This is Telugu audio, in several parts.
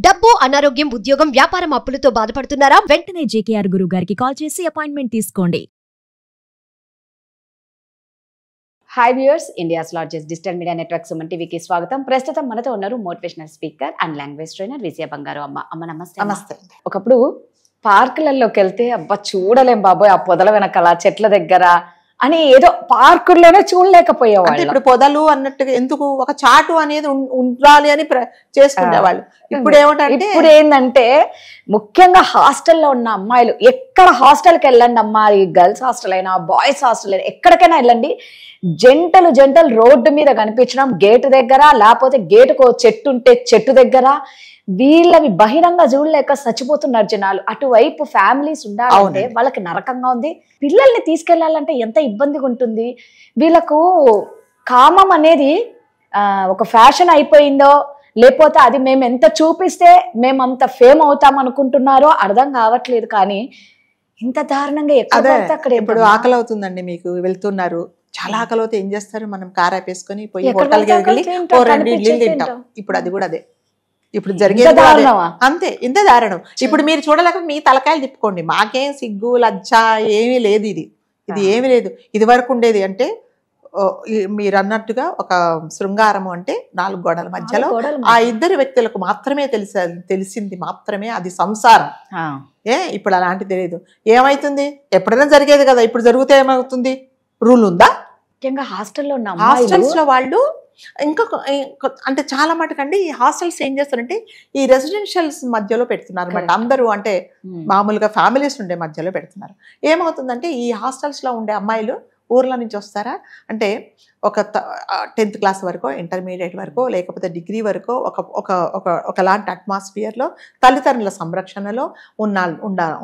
డబ్బు, అనారోగ్యం, ఉద్యోగం, వ్యాపారం అప్పులతో బాధపడుతున్నారా? వెంటనే జేకేఆర్ గురువు గారికి కాల్ చేసి అపాయింట్మెంట్ తీసుకోండి. Hi viewers, India's largest digital media network Suman టీవీకి స్వాగతం. ప్రస్తుతం మనతో ఉన్నారు motivational speaker and language trainer Vijaya Bangaru Amma. అమ్మ నమస్తే. నమస్తే. ఒకప్పుడు పార్కులలోకి వెళ్తే అబ్బా చూడలేం బాబోయ్, ఆ పొదల వెనకాల చెట్ల దగ్గర అని ఏదో పార్కుల్లోనే చూడలేకపోయేవాళ్ళు. ఇప్పుడు పొదలు అన్నట్టుగా ఎందుకు ఒక చాటు అనేది ఉండాలి అని చేసుకునేవాళ్ళు. ఇప్పుడు ఏమిటంటే ఇప్పుడు ఏంటంటే ముఖ్యంగా హాస్టల్లో ఉన్న అమ్మాయిలు ఎక్కడ హాస్టల్కి వెళ్ళండి అమ్మా, ఈ గర్ల్స్ హాస్టల్ అయినా బాయ్స్ హాస్టల్ అయినా ఎక్కడికైనా వెళ్ళండి, జంటలు జంటలు రోడ్డు మీద కనిపించడం, గేటు దగ్గర లేకపోతే గేటుకు చెట్టు ఉంటే చెట్టు దగ్గర, వీళ్ళవి బహిరంగ చూడలేక చచ్చిపోతున్నారు జనాలు. అటువైపు ఫ్యామిలీస్ ఉండాలంటే వాళ్ళకి నరకంగా ఉంది. పిల్లల్ని తీసుకెళ్లాలంటే ఎంత ఇబ్బందిగా ఉంటుంది. వీళ్ళకు కామం అనేది ఒక ఫ్యాషన్ అయిపోయిందో, లేకపోతే అది మేము ఎంత చూపిస్తే మేము అంత ఫేమ్ అవుతాం అనుకుంటున్నారో అర్థం కావట్లేదు. కానీ ఇంత దారుణంగా అక్కడ ఇప్పుడు ఆకలి అవుతుందండి, మీకు వెళ్తున్నారు, చాలా ఆకలి అవుతే ఏం చేస్తారు, మనం కార్ ఆపేసుకొని పోయి హోటల్కి వెళ్ళి 2 ఇడ్లీలు తింటాం. ఇప్పుడు అది కూడా అదే ఇప్పుడు జరిగేది అంతే. ఇంత దారుణం. ఇప్పుడు మీరు చూడలేక మీ తలకాయలు తిప్పుకోండి, మాకేం సిగ్గు లజ్జ ఏమీ లేదు. ఇది ఏమీ లేదు. ఇది వరకు ఉండేది అంటే మీరు అన్నట్టుగా ఒక శృంగారము అంటే 4 గోడల మధ్యలో ఆ ఇద్దరు వ్యక్తులకు మాత్రమే తెలిసింది మాత్రమే అది సంసారం. ఇప్పుడు అలాంటిది తెలియదు. ఏమైతుంది, ఎప్పుడైనా జరిగేది కదా, ఇప్పుడు జరిగితే ఏమవుతుంది, రూల్ ఉందా? ముఖ్యంగా హాస్టల్స్ లో వాళ్ళు ఇంకా అంటే చాలా మటుకండి ఈ హాస్టల్స్ ఏం చేస్తారంటే ఈ రెసిడెన్షియల్స్ మధ్యలో పెడుతున్నారు అన్నమాట. అందరూ అంటే మామూలుగా ఫ్యామిలీస్ ఉండే మధ్యలో పెడుతున్నారు. ఏమవుతుందంటే ఈ హాస్టల్స్ లో ఉండే అమ్మాయిలు ఊర్ల నుంచి వస్తారా అంటే ఒక 10th క్లాస్ వరకు, ఇంటర్మీడియట్ వరకు, లేకపోతే డిగ్రీ వరకు ఒకలాంటి అట్మాస్ఫియర్లో తల్లిదండ్రుల సంరక్షణలో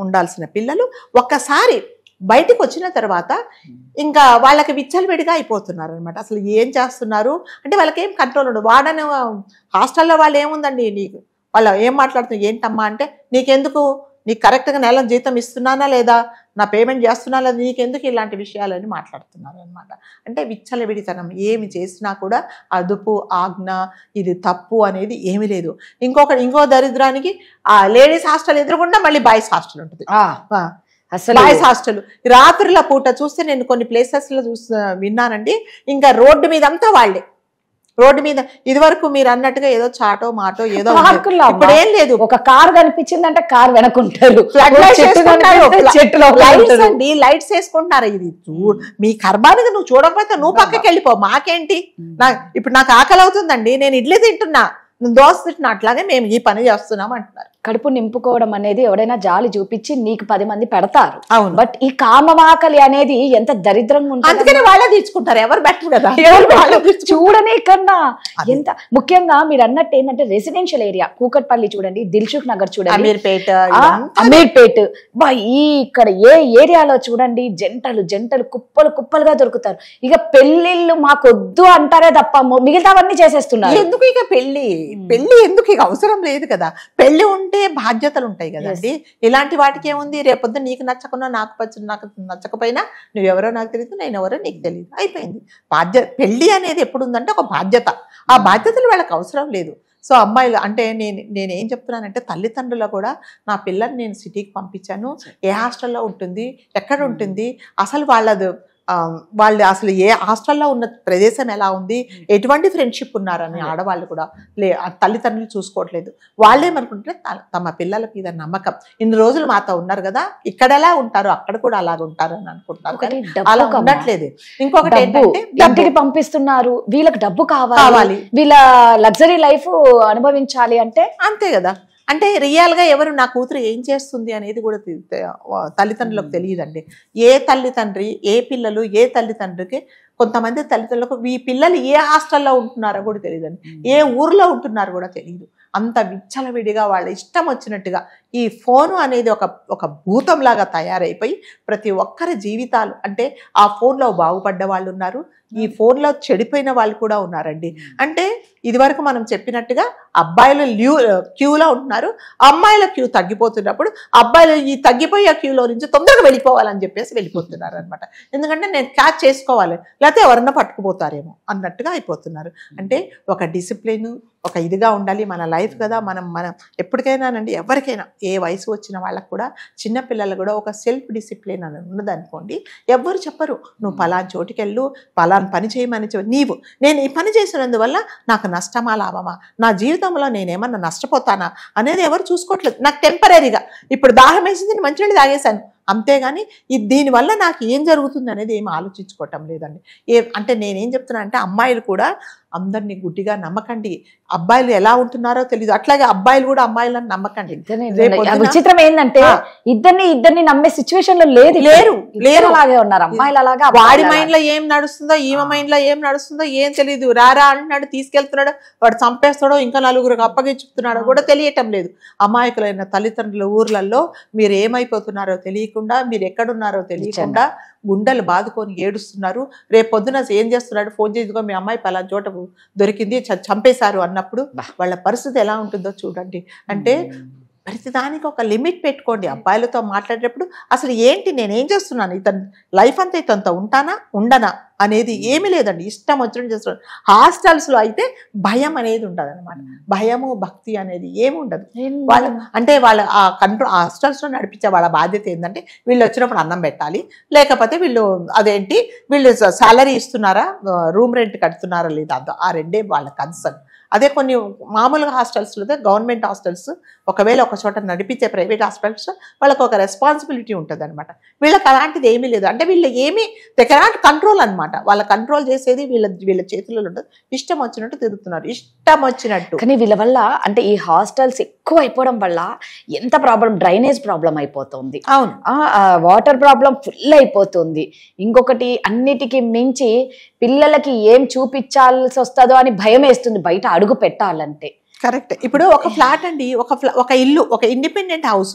ఉండాల్సిన పిల్లలు ఒక్కసారి బయటకు వచ్చిన తర్వాత ఇంకా వాళ్ళకి విచ్చలవిడిగా అయిపోతున్నారు అనమాట. అసలు ఏం చేస్తున్నారు అంటే వాళ్ళకి ఏం కంట్రోల్ ఉండదు. వాడని హాస్టల్లో వాళ్ళు ఏముందండి, నీకు వాళ్ళు ఏం మాట్లాడుతున్నారు, ఏంటమ్మా అంటే నీకెందుకు, నీకు కరెక్ట్గా నెల జీతం ఇస్తున్నానా లేదా, నా పేమెంట్ చేస్తున్నా లేదా, నీకెందుకు ఇలాంటి విషయాలని మాట్లాడుతున్నారు అనమాట. అంటే విచ్చలవిడితనం, ఏమి చేసినా కూడా అదుపు ఆజ్ఞ, ఇది తప్పు అనేది ఏమీ లేదు. ఇంకో దరిద్రానికి ఆ లేడీస్ హాస్టల్ ఎదురుగుండా మళ్ళీ బాయ్స్ హాస్టల్ ఉంటుంది. బాయ్స్ హాస్టల్ రాత్రుల పూట చూస్తే నేను కొన్ని ప్లేసెస్ లో విన్నానండి, ఇంకా రోడ్డు మీద అంతా వాళ్ళే, రోడ్డు మీద. ఇది వరకు మీరు అన్నట్టుగా ఏదో చాటో మాటో ఏదో ఇప్పుడు ఏం లేదు. ఒక కార్ కనిపించిందంటే కార్ వెనకుంటారు, లైట్స్ వేసుకుంటారు. ఇది మీ కర్మానికి నువ్వు చూడకపోతే నువ్వు పక్కకి వెళ్ళిపో, మాకేంటి. ఇప్పుడు నాకు ఆకలి అవుతుందండి, నేను ఇడ్లీ తింటున్నా, దోశ తింటున్నా, అట్లాగే మేము ఈ పని చేస్తున్నాం అంటున్నారు. కడుపు నింపుకోవడం అనేది ఎవడైనా జాలి చూపించి నీకు 10 మంది పెడతారు. అవును. బట్ ఈ కామమాకలి అనేది ఎంత దరిద్రంగా ఉంటుంది. అందుకని వాళ్ళే తీర్చుకుంటారు, ఎవరు బెటర్ కదా. చూడనే కన్నా ఎంత ముఖ్యంగా మీరు అన్నట్టు ఏంటంటే రెసిడెన్షియల్ ఏరియా కూకట్పల్లి చూడండి, దిల్సుఖ్ నగర్ చూడండి, అమీర్పేట్ ఇక్కడ ఏ ఏరియాలో చూడండి జంటలు కుప్పలుగా దొరుకుతారు. ఇక పెళ్లిళ్ళు మాకొద్దు అంటారే తప్ప మిగతావన్నీ చేసేస్తున్నారు. ఎందుకు ఇక పెళ్లి ఎందుకు ఇక అవసరం లేదు కదా. పెళ్లి ఉంటే బాధ్యతలు ఉంటాయి కదండి. ఇలాంటి వాటికి ఏముంది, రేపొద్దు నీకు నచ్చకున్నా నాకు నచ్చకపోయినా నువ్వెవరో నాకు తెలియదు, నేను ఎవరో నీకు తెలియదు, అయిపోయింది. పెళ్లి అనేది ఎప్పుడు ఉందంటే ఒక బాధ్యత. ఆ బాధ్యతలు వాళ్ళకి అవసరం లేదు. సో అమ్మాయిలు అంటే నేనేం చెప్తున్నానంటే తల్లిదండ్రులు కూడా నా పిల్లల్ని నేను సిటీకి పంపించాను, ఏ హాస్టల్లో ఉంటుంది, ఎక్కడ ఉంటుంది, అసలు వాళ్ళు అసలు ఏ హాస్టల్లో ఉన్న ప్రదేశం ఎలా ఉంది, ఎటువంటి ఫ్రెండ్షిప్ ఉన్నారని ఆడవాళ్ళు కూడా తల్లిదండ్రులు చూసుకోవట్లేదు. వాళ్ళేమనుకుంటే తమ పిల్లల మీద నమ్మకం, ఇన్ని రోజులు మాతో ఉన్నారు కదా, ఇక్కడ ఎలా ఉంటారు అక్కడ కూడా అలాగ ఉంటారు అని అనుకుంటున్నారు. అలా ఉండట్లేదు. ఇంకొకటి ఏంటంటే డబ్బుకి పంపిస్తున్నారు, వీళ్ళకి డబ్బు కావాలి, వీళ్ళ లగ్జరీ లైఫ్ అనుభవించాలి అంటే అంతే కదా. అంటే రియల్గా ఎవరు నా కూతురు ఏం చేస్తుంది అనేది కూడా తల్లిదండ్రులకు తెలియదండి. ఏ తల్లిదండ్రి ఏ పిల్లలు ఏ తల్లిదండ్రికి, కొంతమంది తల్లిదండ్రులకు ఈ పిల్లలు ఏ హాస్టల్లో ఉంటున్నారో కూడా తెలియదండి, ఏ ఊర్లో ఉంటున్నారో కూడా తెలియదు. అంత విచ్చలవిడిగా వాళ్ళ ఇష్టం వచ్చినట్టుగా ఈ ఫోను అనేది ఒక భూతంలాగా తయారైపోయి ప్రతి ఒక్కరి జీవితాలు అంటే ఆ ఫోన్లో బాగుపడ్డ వాళ్ళు ఉన్నారు, ఈ ఫోన్లో చెడిపోయిన వాళ్ళు కూడా ఉన్నారండి. అంటే ఇదివరకు మనం చెప్పినట్టుగా అబ్బాయిలు క్యూలో ఉంటున్నారు, అమ్మాయిల క్యూ తగ్గిపోతున్నప్పుడు అబ్బాయిలు ఈ తగ్గిపోయే క్యూలో నుంచి తొందరగా వెళ్ళిపోవాలని చెప్పేసి వెళ్ళిపోతున్నారు అనమాట. ఎందుకంటే నేను క్యాచ్ చేసుకోవాలి, లేకపోతే ఎవరన్నా పట్టుకుపోతారేమో అన్నట్టుగా అయిపోతున్నారు. అంటే ఒక డిసిప్లిన్, ఒక ఇదిగా ఉండాలి. మన లైఫ్ కదా, మనం ఎప్పటికైనానండి, ఎవరికైనా ఏ వయసు వచ్చిన వాళ్ళకు కూడా, చిన్నపిల్లలు కూడా ఒక సెల్ఫ్ డిసిప్లిన్ అని ఉన్నదనుకోండి, ఎవ్వరు చెప్పరు నువ్వు పలానా చోటుకి వెళ్ళు, పలానా పని చేయమని నీవు నేను ఈ పని చేసినందువల్ల నాకు నష్టమా లాభమా, నా జీవితంలో నేనేమన్నా నష్టపోతానా అనేది ఎవరు చూసుకోవట్లేదు. నాకు టెంపరీగా ఇప్పుడు దాహం వేసింది, మంచినీళ్ళు తాగేశాను, అంతేగాని దీనివల్ల నాకు ఏం జరుగుతుంది అనేది ఏమి ఆలోచించుకోవటం లేదండి. అంటే నేనేం చెప్తున్నా అంటే అమ్మాయిలు కూడా అందరినీ గుడ్డిగా నమ్మకండి. అబ్బాయిలు ఎలా ఉంటున్నారో తెలియదు, అట్లాగే అబ్బాయిలు కూడా అమ్మాయిలను నమ్మకండి. విచిత్రం ఏంటంటే ఇద్దరిని నమ్మే సిచ్యువేషన్ లో లేరు అలాగే ఉన్నారు అమ్మాయిలు. అలాగా వాడి మైండ్ లో ఏం నడుస్తుందో, ఈమె మైండ్ లో ఏం నడుస్తుందో ఏం తెలియదు. రారా అంటున్నాడు, తీసుకెళ్తున్నాడు, వాడు చంపేస్తాడో ఇంకా నలుగురికి అప్పగించుతున్నాడో కూడా తెలియటం లేదు. అమాయకులైన తల్లిదండ్రుల ఊర్లలో మీరు ఏమైపోతున్నారో తెలియకుండా, మీరు ఎక్కడున్నారో తెలియకుండా గుండెలు బాదుకొని ఏడుస్తున్నారు. రేపు పొద్దున ఏం చేస్తున్నాడు, ఫోన్ చేసుకో మీ అమ్మాయి పలానా చోట దొరికింది, చంపేశారు అన్నప్పుడు వాళ్ళ పరిస్థితి ఎలా ఉంటుందో చూడండి. అంటే ప్రతిదానికి ఒక లిమిట్ పెట్టుకోండి. అబ్బాయిలతో మాట్లాడేటప్పుడు అసలు ఏంటి, నేనేం చేస్తున్నాను, ఇతను లైఫ్ అంతా ఇతనితో ఉంటానా ఉండనా అనేది ఏమీ లేదండి, ఇష్టం వచ్చినట్టు చేస్తున్నాడు. హాస్టల్స్లో అయితే భయం అనేది ఉండదు అనమాట. భయము భక్తి అనేది ఏమి ఉండదు. వాళ్ళు అంటే వాళ్ళ ఆ కంట్రోల్ హాస్టల్స్లో నడిపించే వాళ్ళ బాధ్యత ఏంటంటే వీళ్ళు వచ్చినప్పుడు అన్నం పెట్టాలి, లేకపోతే వీళ్ళు అదేంటి వీళ్ళు సాలరీ ఇస్తున్నారా, రూమ్ రెంట్ కడుతున్నారా లేదా, ఆ రెండే వాళ్ళ కన్సర్న్. అదే కొన్ని మామూలుగా హాస్టల్స్లో, గవర్నమెంట్ హాస్టల్స్ ఒకవేళ ఒక చోట నడిపించే ప్రైవేట్ హాస్టల్స్ వాళ్ళకు ఒక రెస్పాన్సిబిలిటీ ఉంటుంది అనమాట. వీళ్ళకి అలాంటిది ఏమీ లేదు. అంటే వీళ్ళు ఏమీ కెనాట్ కంట్రోల్ అనమాట. వాళ్ళ కంట్రోల్ చేసేది వీళ్ళ చేతుల్లో ఉండదు. ఇష్టం వచ్చినట్టు తిరుగుతున్నారు, ఇష్టం వచ్చినట్టు. కానీ వీళ్ళ వల్ల అంటే ఈ హాస్టల్స్ ఎక్కువ అయిపోవడం వల్ల ఎంత ప్రాబ్లం, డ్రైనేజ్ ప్రాబ్లం అయిపోతుంది, అవును, వాటర్ ప్రాబ్లం ఫుల్ అయిపోతుంది. ఇంకొకటి అన్నిటికీ మించి పిల్లలకి ఏం చూపించాల్సి వస్తుందో అని భయం వేస్తుంది బయట అడుగు పెట్టాలంటే. కరెక్ట్. ఇప్పుడు ఒక ఫ్లాట్ అండి, ఒక ఇల్లు, ఒక ఇండిపెండెంట్ హౌస్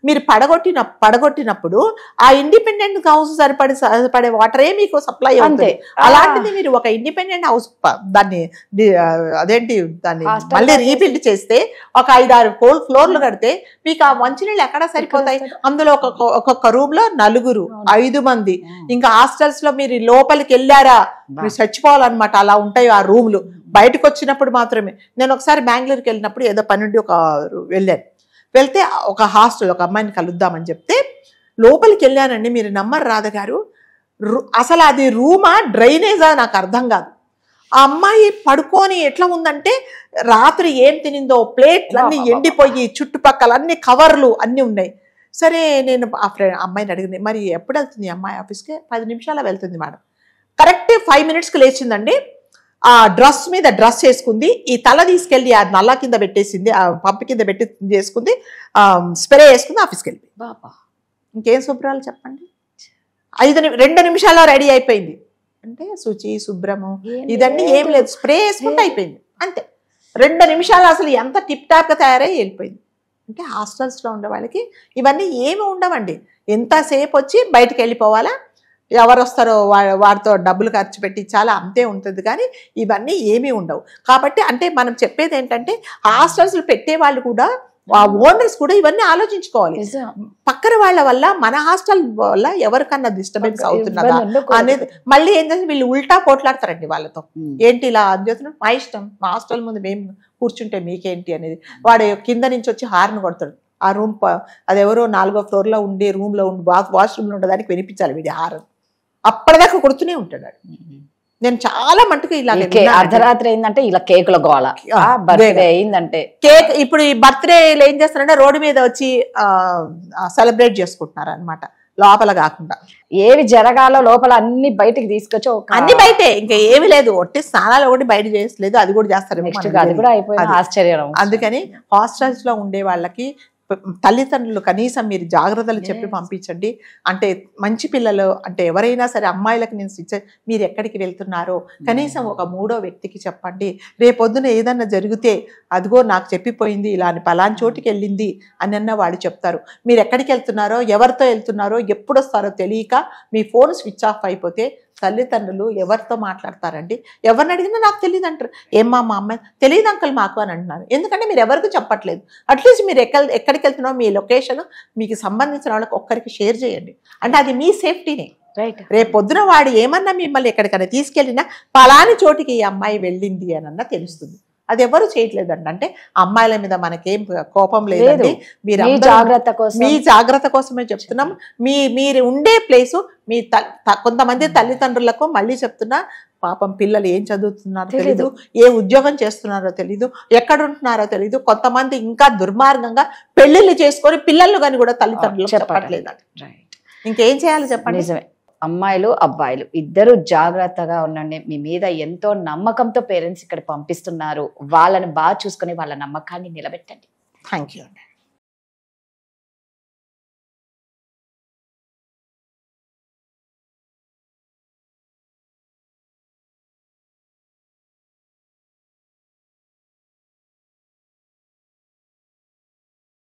మీరు పడగొట్టినప్పుడు ఆ ఇండిపెండెంట్ హౌస్ సరిపడే వాటరే మీకు సప్లై అవుతుంది. అలాంటిది మీరు ఒక ఇండిపెండెంట్ హౌస్ దాన్ని మళ్ళీ రీబిల్డ్ చేస్తే ఒక 5-6 ఫ్లోర్లు కడితే మీకు ఆ మంచినీళ్ళు ఎక్కడ సరిపోతాయి? అందులో ఒక్కొక్క రూమ్ లో 4, 5 మంది. ఇంకా హాస్టల్స్ లో మీరు లోపలికి వెళ్ళారా మీరు చచ్చిపోవాలన్నమాట, అలా ఉంటాయి ఆ రూమ్లు. బయటకు వచ్చినప్పుడు మాత్రమే. నేను ఒకసారి బెంగళూరుకి వెళ్ళినప్పుడు ఏదో పని నుండి వెళ్తే ఒక హాస్టల్ ఒక అమ్మాయిని కలుద్దామని చెప్తే లోపలికి వెళ్ళానండి. మీరు నమ్మరు రాధ గారు, అసలు అది రూమా డ్రైనేజా నాకు అర్థం కాదు. ఆ అమ్మాయి పడుకొని ఎట్లా ఉందంటే రాత్రి ఏం తినిందో, ప్లేట్లన్నీ ఎండిపోయి, చుట్టుపక్కల అన్ని కవర్లు అన్నీ ఉన్నాయి. సరే నేను ఆ అమ్మాయిని అడిగింది, మరి ఎప్పుడు వెళ్తుంది అమ్మాయి ఆఫీస్కి? 10 నిమిషాలు వెళ్తుంది మేడం. కరెక్ట్ 5 మినిట్స్కి లేచిందండి. ఆ డ్రెస్ మీద డ్రెస్ వేసుకుంది, ఈ తల తీసుకెళ్ళి ఆ నల్ల కింద పెట్టేసింది, ఆ పంపు కింద పెట్టి చేసుకుంది, స్ప్రే వేసుకుంది, ఆఫీస్కి వెళ్ళి. ఇంకేం శుభ్రాలు చెప్పండి. 2 నిమిషాల్లో రెడీ అయిపోయింది. అంటే శుచి శుభ్రము ఇదన్నీ ఏం లేదు, స్ప్రే వేసుకుంటే అయిపోయింది అంతే. 2 నిమిషాలు అసలు ఎంత టిప్ టాప్గా తయారై వెళ్ళిపోయింది. అంటే హాస్టల్స్లో ఉండే వాళ్ళకి ఇవన్నీ ఏమి ఉండవండి. ఎంతసేపు వచ్చి బయటకు వెళ్ళిపోవాలా, ఎవరు వస్తారో వారితో డబ్బులు ఖర్చు పెట్టించాలా, అంతే ఉంటుంది. కానీ ఇవన్నీ ఏమీ ఉండవు. కాబట్టి అంటే మనం చెప్పేది ఏంటంటే హాస్టల్స్ పెట్టే వాళ్ళు కూడా, ఆ ఓనర్స్ కూడా ఇవన్నీ ఆలోచించుకోవాలి. పక్కన వాళ్ళ వల్ల మన హాస్టల్ వల్ల ఎవరికన్నా డిస్టర్బెన్స్ అవుతున్నదా అనేది. మళ్ళీ ఏం చేస్తే వీళ్ళు ఉల్టా పోట్లాడతారండి వాళ్ళతో. ఏంటి ఇలా చేస్తున్నారు, మా ఇష్టం, మా హాస్టల్ ముందు మేము కూర్చుంటే మీకేంటి అనేది. వాడు కింద నుంచి వచ్చి హార్న్ కొడతాడు. ఆ రూమ్ అదెవరో 4వ ఫ్లోర్లో ఉండే రూమ్లో ఉండి వాష్రూమ్లో ఉండడానికి వినిపించాలి వీడి హార్న్. అప్పటిదాకా కొడుతూనే ఉంటాడు. నేను చాలా మట్టుకు ఇలా అర్ధరాత్రి అయిందంటే ఇలా కేకుల గోళ, బర్త్డే అయిందంటే కేక్. ఇప్పుడు ఈ బర్త్డేలు ఏం చేస్తారంటే రోడ్డు మీద వచ్చి సెలబ్రేట్ చేసుకుంటున్నారు అనమాట, లోపల కాకుండా. ఏవి జరగాలో లోపల అన్ని బయటికి తీసుకొచ్చి అన్ని బయటే, ఇంకా ఏమి లేదు. ఒట్టి స్నానాలు ఒకటి బయట చేయలేదు, అది కూడా చేస్తారు. అది కూడా అయిపోయింది, ఆశ్చర్యం. అందుకని హాస్టల్స్ లో ఉండే వాళ్ళకి తల్లిదండ్రులు కనీసం మీరు జాగ్రత్తలు చెప్పి పంపించండి. అంటే మంచి పిల్లలు అంటే ఎవరైనా సరే అమ్మాయిలకు నేను మీరు ఎక్కడికి వెళ్తున్నారో కనీసం ఒక 3వ వ్యక్తికి చెప్పండి. రేపొద్దున ఏదన్నా జరిగితే అదిగో నాకు చెప్పిపోయింది, ఇలా పలానా చోటుకి వెళ్ళింది అని అన్న వాళ్ళు చెప్తారు. మీరు ఎక్కడికి వెళ్తున్నారో, ఎవరితో వెళ్తున్నారో, ఎప్పుడు వస్తారో తెలియక మీ ఫోన్ స్విచ్ ఆఫ్ అయిపోతే తల్లిదండ్రులు ఎవరితో మాట్లాడతారండి? ఎవరిని అడిగినా నాకు తెలియదు అంటారు. ఏమ్మా మా అమ్మాయి తెలియదు అంకుల్ మాకు అని అంటున్నారు. ఎందుకంటే మీరు ఎవరికి చెప్పట్లేదు. అట్లీస్ట్ మీరు ఎక్కడికి వెళ్తున్నారో మీ లొకేషన్ మీకు సంబంధించిన వాళ్ళకి ఒక్కరికి షేర్ చేయండి. అంటే అది మీ సేఫ్టీనే. రైట్. రేపు పొద్దున వాడు ఏమన్నా మిమ్మల్ని ఎక్కడికైనా తీసుకెళ్ళినా పలాని చోటికి ఈ అమ్మాయి వెళ్ళింది అని అన్నా తెలుస్తుంది. అది ఎవరు చేయట్లేదండి. అంటే అమ్మాయిల మీద మనకేం కోపం లేదండి. మీరు జాగ్రత్త కోసం, మీ జాగ్రత్త కోసమే చెప్తున్నాం. మీరు ఉండే ప్లేసు మీ కొంతమంది తల్లిదండ్రులకు మళ్ళీ చెప్తున్నా, పాపం పిల్లలు ఏం చదువుతున్నారో తెలీదు, ఏ ఉద్యోగం చేస్తున్నారో తెలీదు, ఎక్కడ ఉంటున్నారో తెలీదు. కొంతమంది ఇంకా దుర్మార్గంగా పెళ్లిళ్ళు చేసుకొని పిల్లలు కానీ కూడా తల్లిదండ్రులకు చెప్పట్లేదండి. ఇంకేం చేయాలి చెప్పండి? నిజమే. అమ్మాయిలు అబ్బాయిలు ఇద్దరు జాగ్రత్తగా ఉండండి. మీ మీద ఎంతో నమ్మకంతో పేరెంట్స్ ఇక్కడ పంపిస్తున్నారు. వాళ్ళని బాగా చూసుకొని వాళ్ళ నమ్మకాన్ని నిలబెట్టండి. థ్యాంక్ యూ అండి.